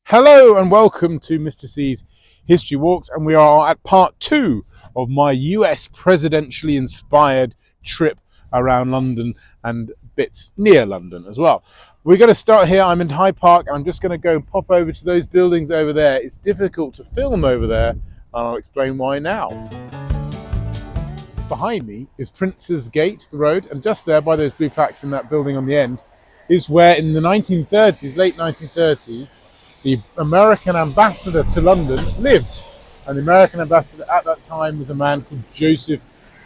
Hello and welcome to Mr. C's History Walks, and we are at part 2 of my US presidentially inspired trip around London and bits near London as well. We're going to start here. I'm in Hyde Park and I'm just going to go and pop over to those buildings over there. It's difficult to film over there and I'll explain why now. Behind me is Prince's Gate, the road, and just there by those blue plaques in that building on the end is where in the 1930s, late 1930s, the American ambassador to London lived. And the American ambassador at that time was a man called Joseph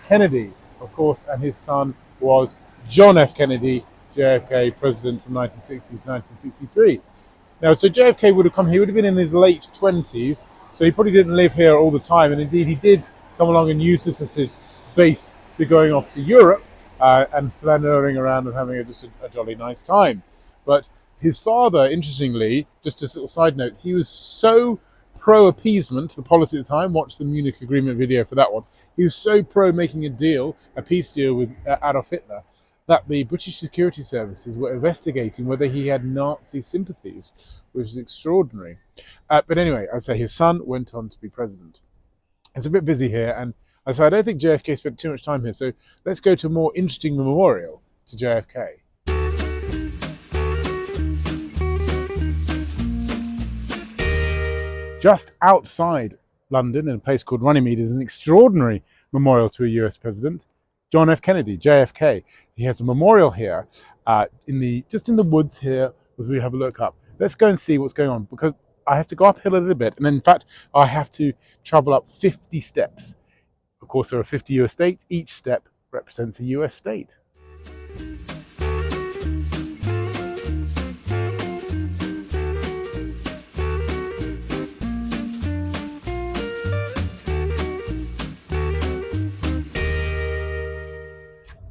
Kennedy, of course, and his son was John F. Kennedy, JFK, president from 1960 to 1963. Now, so JFK would have come, he would have been in his late 20s, so he probably didn't live here all the time, and indeed he did come along and use this as his base to going off to Europe and flaneuring around and having just a jolly nice time. But his father, interestingly, just a little side note, he was so pro-appeasement, the policy at the time, watch the Munich Agreement video for that one, he was so pro making a peace deal with Adolf Hitler, that the British security services were investigating whether he had Nazi sympathies, which is extraordinary. But anyway, I say his son went on to be president. It's a bit busy here, and I say I don't think JFK spent too much time here, so let's go to a more interesting memorial to JFK. Just outside London, in a place called Runnymede, is an extraordinary memorial to a US president, John F. Kennedy, JFK. He has a memorial here, just in the woods here, as we have a look up. Let's go and see what's going on, because I have to go uphill a little bit, and in fact, I have to travel up 50 steps. Of course, there are 50 US states. Each step represents a US state.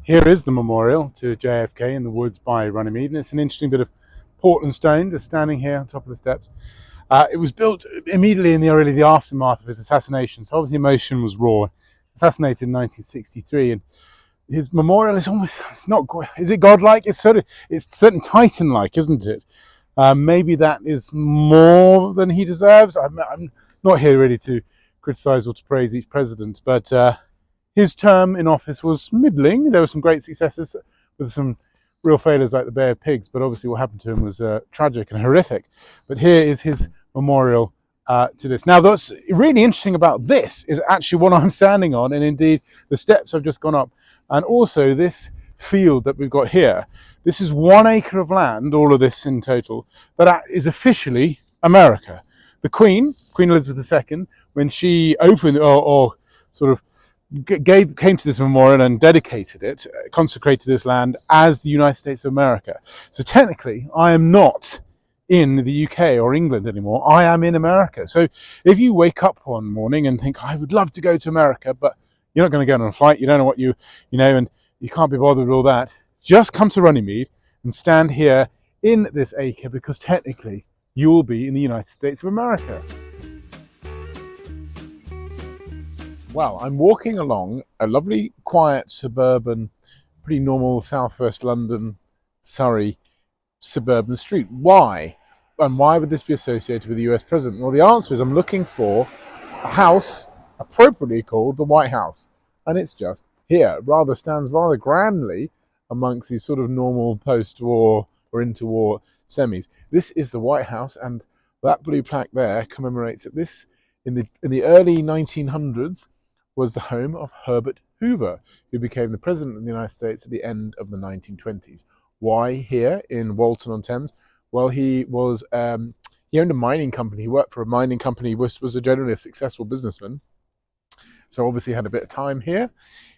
Here is the memorial to JFK in the woods by Runnymede, and it's an interesting bit of Portland stone just standing here on top of the steps. It was built immediately in the aftermath of his assassination, so obviously emotion was raw. Assassinated in 1963, and his memorial is it's not, is it godlike? It's certainly Titan-like, isn't it? Maybe that is more than he deserves. I'm not here really to criticize or to praise each president, but his term in office was middling. There were some great successes with some real failures like the Bay of Pigs, but obviously what happened to him was tragic and horrific. But here is his memorial to this. Now, what's really interesting about this is actually what I'm standing on, and indeed the steps I've just gone up, and also this field that we've got here. This is 1 acre of land, all of this in total, that is officially America. The Queen Elizabeth II, when she opened or sort of came to this memorial and dedicated it, consecrated this land as the United States of America. So technically, I am not in the UK or England anymore. I am in America. So if you wake up one morning and think, I would love to go to America, but you're not going to get on a flight, you don't know what you know, and you can't be bothered with all that, just come to Runnymede and stand here in this acre, because technically you will be in the United States of America. Well, I'm walking along a lovely, quiet, suburban, pretty normal southwest London, Surrey suburban street. Why? And why would this be associated with the US president? Well, the answer is I'm looking for a house appropriately called the White House. And it's just here. It stands rather grandly amongst these sort of normal post-war or interwar semis. This is the White House, and that blue plaque there commemorates that this, in the early 1900s, was the home of Herbert Hoover, who became the president of the United States at the end of the 1920s. Why here in Walton-on-Thames? Well, he owned a mining company. He worked for a mining company, was generally a successful businessman. So obviously had a bit of time here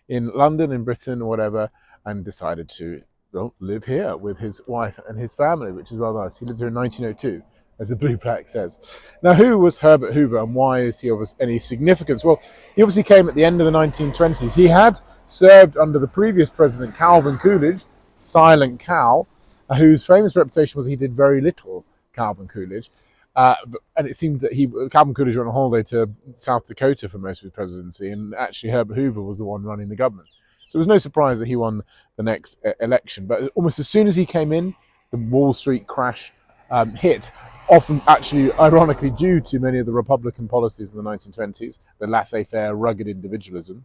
in London, in Britain, or whatever, and decided to live here with his wife and his family, which is rather nice. He lived here in 1902, as the blue plaque says. Now, who was Herbert Hoover, and why is he of any significance? Well, he obviously came at the end of the 1920s. He had served under the previous president, Calvin Coolidge, Silent Cal, whose famous reputation was he did very little, Calvin Coolidge. And it seemed that Calvin Coolidge went on holiday to South Dakota for most of his presidency, and actually Herbert Hoover was the one running the government. So it was no surprise that he won the next election. But almost as soon as he came in, the Wall Street crash hit. often actually ironically due to many of the Republican policies in the 1920s, the laissez-faire, rugged individualism.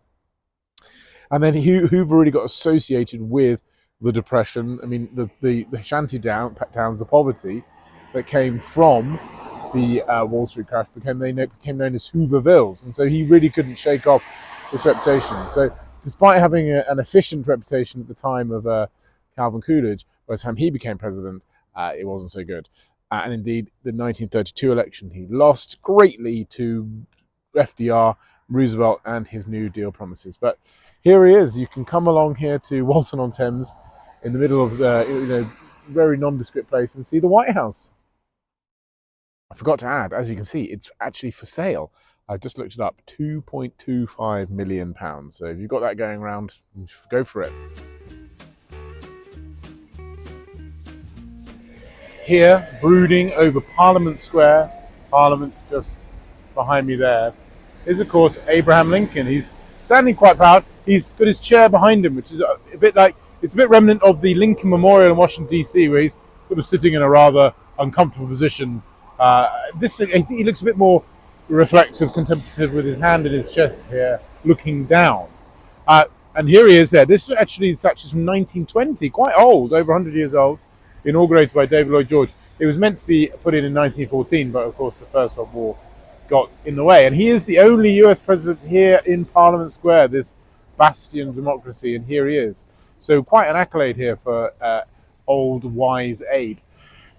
And then Hoover really got associated with the Depression. I mean, the shanty towns, the poverty that came from the Wall Street crash became known as Hoovervilles, and so he really couldn't shake off this reputation. So, despite having an efficient reputation at the time of Calvin Coolidge, by the time he became president, it wasn't so good. And indeed, the 1932 election, he lost greatly to FDR, Roosevelt, and his New Deal promises. But here he is. You can come along here to Walton-on-Thames, in the middle of very nondescript place, and see the White House. I forgot to add, as you can see, it's actually for sale. I just looked it up, £2.25 million. So if you've got that going around, go for it. Here, brooding over Parliament Square, Parliament's just behind me there, is of course Abraham Lincoln. He's standing quite proud. He's got his chair behind him, which is a bit remnant of the Lincoln Memorial in Washington DC, where he's sort of sitting in a rather uncomfortable position. I think he looks a bit more reflective, contemplative, with his hand in his chest here, looking down. And here he is there. This actually statue is from 1920, quite old, over 100 years old, inaugurated by David Lloyd George. It was meant to be put in 1914, but of course the First World War got in the way. And he is the only US president here in Parliament Square, this bastion of democracy, and here he is. So quite an accolade here for old, wise Abe.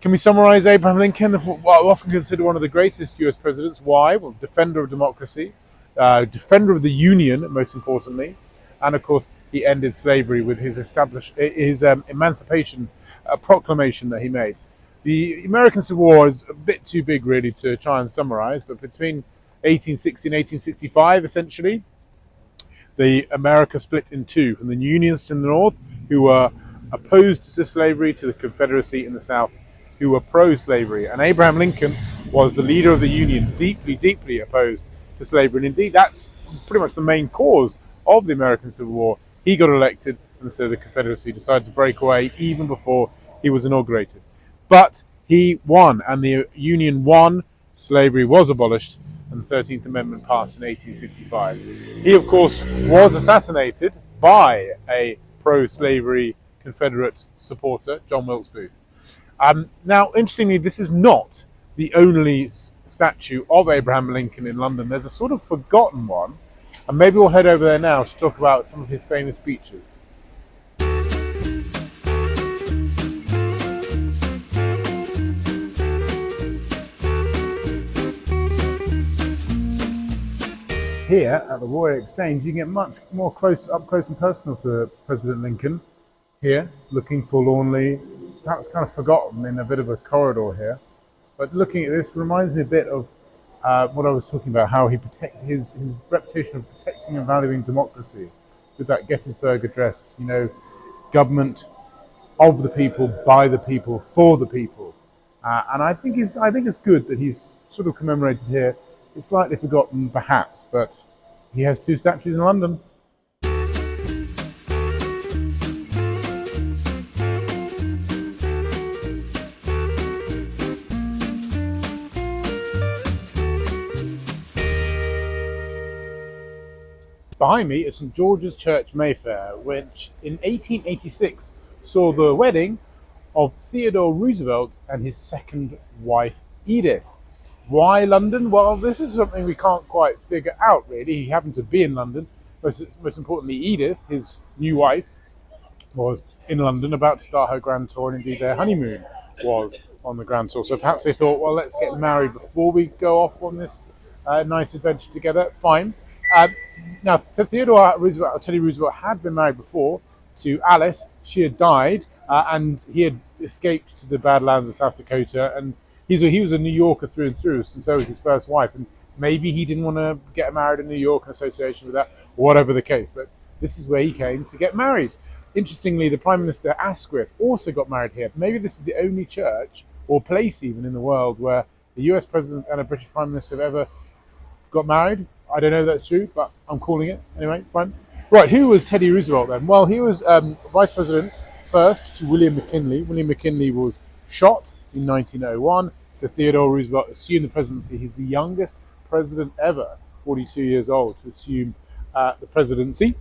Can we summarize Abraham Lincoln? Well, often considered one of the greatest US presidents. Why? Well, defender of democracy, defender of the Union, most importantly, and of course he ended slavery with his emancipation proclamation that he made. The American Civil War is a bit too big really to try and summarize, but between 1860 and 1865, essentially, the America split in two, from the Unionists in the North, who were opposed to slavery, to the Confederacy in the South, who were pro-slavery. And Abraham Lincoln was the leader of the Union, deeply, deeply opposed to slavery. And indeed, that's pretty much the main cause of the American Civil War. He got elected, and so the Confederacy decided to break away even before he was inaugurated. But he won, and the Union won. Slavery was abolished, and the 13th Amendment passed in 1865. He, of course, was assassinated by a pro-slavery Confederate supporter, John Wilkes Booth. Now, interestingly, this is not the only statue of Abraham Lincoln in London. There's a sort of forgotten one, and maybe we'll head over there now to talk about some of his famous speeches. Here at the Royal Exchange, you can get much more up close and personal to President Lincoln. Here, looking forlornly, perhaps kind of forgotten in a bit of a corridor here. But looking at this reminds me a bit of what I was talking about, how he protected his reputation of protecting and valuing democracy with that Gettysburg Address. You know, government of the people, by the people, for the people. And I think it's good that he's sort of commemorated here. It's slightly forgotten, perhaps, but he has two statues in London. Behind me is St George's Church, Mayfair, which in 1886 saw the wedding of Theodore Roosevelt and his second wife, Edith. Why London? Well, this is something we can't quite figure out, really. He happened to be in London. Most importantly, Edith, his new wife, was in London about to start her grand tour, and indeed their honeymoon was on the grand tour. So perhaps they thought, well, let's get married before we go off on this nice adventure together. Fine. Now, Theodore Roosevelt, Teddy Roosevelt, had been married before to Alice. She had died, and he had escaped to the Badlands of South Dakota, and he was a New Yorker through and through, and so was his first wife. And maybe he didn't want to get married in New York in association with that, or whatever the case. But this is where he came to get married. Interestingly, the Prime Minister Asquith also got married here. Maybe this is the only church, or place even, in the world where the US President and a British Prime Minister have ever got married. I don't know if that's true, but I'm calling it. Anyway, fine. Right, who was Teddy Roosevelt then? Well, he was Vice President first to William McKinley. William McKinley was shot in 1901. So Theodore Roosevelt assumed the presidency. He's the youngest president ever, 42 years old, to assume the presidency.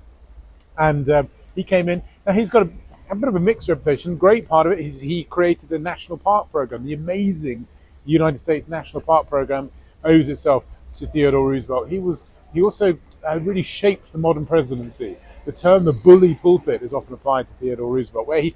And he came in. Now he's got a bit of a mixed reputation. Great part of it is he created the National Park Program. The amazing United States National Park Program owes itself to Theodore Roosevelt. He also really shaped the modern presidency. The term "the bully pulpit" is often applied to Theodore Roosevelt, where he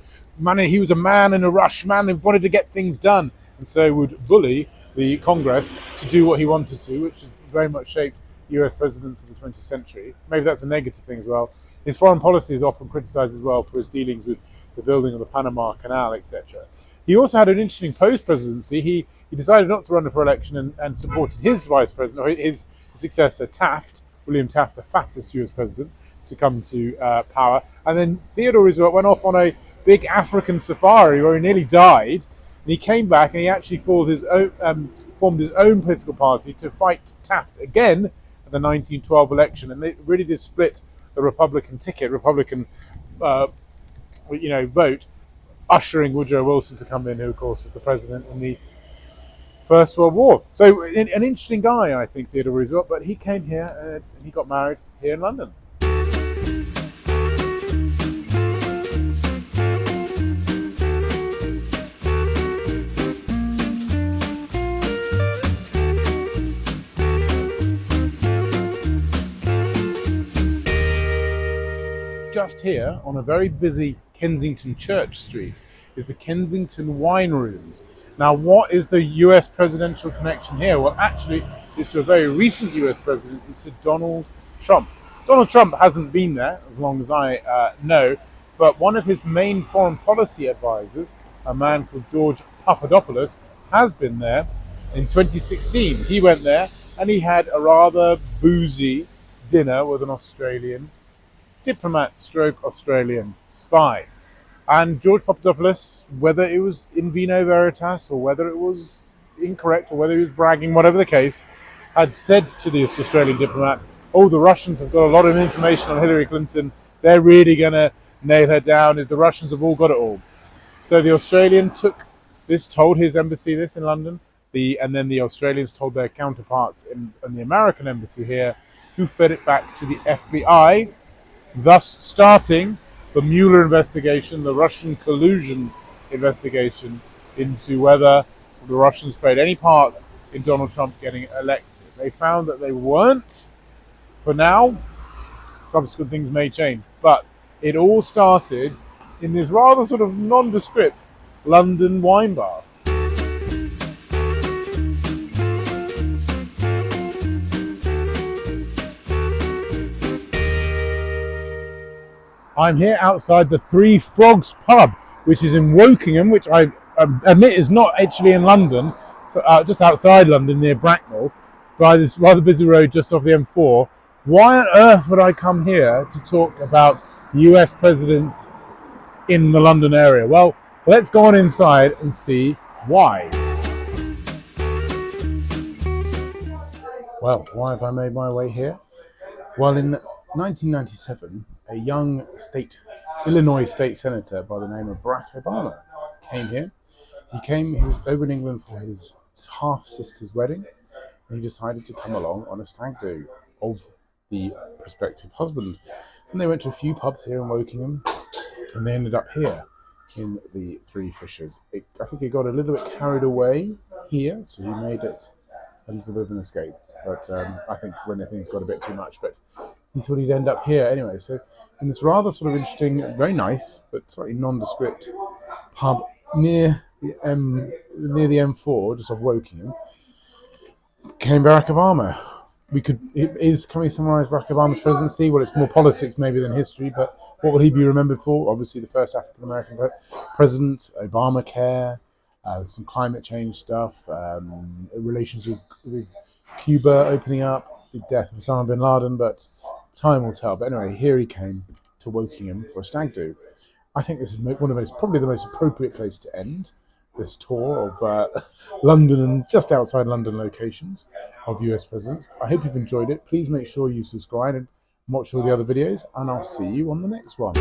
was a man in a rush, man who wanted to get things done, and so would bully the Congress to do what he wanted to, which has very much shaped US presidents of the 20th century. Maybe that's a negative thing as well. His foreign policy is often criticized as well for his dealings with the building of the Panama Canal, etc. He also had an interesting post-presidency. He decided not to run for election and supported his vice president, or his successor, Taft, William Taft, the fattest US president, to come to power. And then Theodore Roosevelt went off on a big African safari where he nearly died. And he came back and he actually formed his own political party to fight Taft again at the 1912 election. And it really did split the Republican vote, ushering Woodrow Wilson to come in, who of course was the president in the First World War. So an interesting guy, I think, Theodore Roosevelt, but he came here and he got married here in London. Just here on a very busy Kensington Church Street is the Kensington Wine Rooms. Now, what is the US presidential connection here? Well, actually, it's to a very recent US president. It's to Donald Trump. Donald Trump hasn't been there, as long as I know, but one of his main foreign policy advisors, a man called George Papadopoulos, has been there. In 2016, he went there and he had a rather boozy dinner with an Australian diplomat stroke Australian spy. And George Papadopoulos, whether it was in vino veritas or whether it was incorrect or whether he was bragging, whatever the case, had said to this Australian diplomat, oh, the Russians have got a lot of information on Hillary Clinton. They're really going to nail her down. The Russians have all got it all. So the Australian took this, told his embassy this in London, and then the Australians told their counterparts in the American embassy here, who fed it back to the FBI, thus starting the Mueller investigation, the Russian collusion investigation into whether the Russians played any part in Donald Trump getting elected. They found that they weren't. For now, subsequent things may change, but it all started in this rather sort of nondescript London wine bar. I'm here outside the Three Frogs pub, which is in Wokingham, which I admit is not actually in London, so just outside London near Bracknell, by this rather busy road just off the M4. Why on earth would I come here to talk about US presidents in the London area? Well, let's go on inside and see why. Well, why have I made my way here? Well, in 1997, a young Illinois state senator by the name of Barack Obama came here. He was over in England for his half-sister's wedding, and he decided to come along on a stag do of the prospective husband. And they went to a few pubs here in Wokingham, and they ended up here in the Three Fishers. I think he got a little bit carried away here, so he made it a little bit of an escape. But I think when things got a bit too much, but he thought he'd end up here anyway. So in this rather sort of interesting, very nice, but slightly nondescript pub near the M4, just off Wokingham, came Barack Obama. Can we summarise Barack Obama's presidency? Well, it's more politics maybe than history, but what will he be remembered for? Obviously the first African-American president, Obamacare, some climate change stuff, relations with Cuba opening up, the death of Osama bin Laden, but time will tell. But anyway, here he came to Wokingham for a stag do. I think this is probably the most appropriate place to end this tour of London and just outside London locations of US presidents. I hope you've enjoyed it. Please make sure you subscribe and watch all the other videos, and I'll see you on the next one.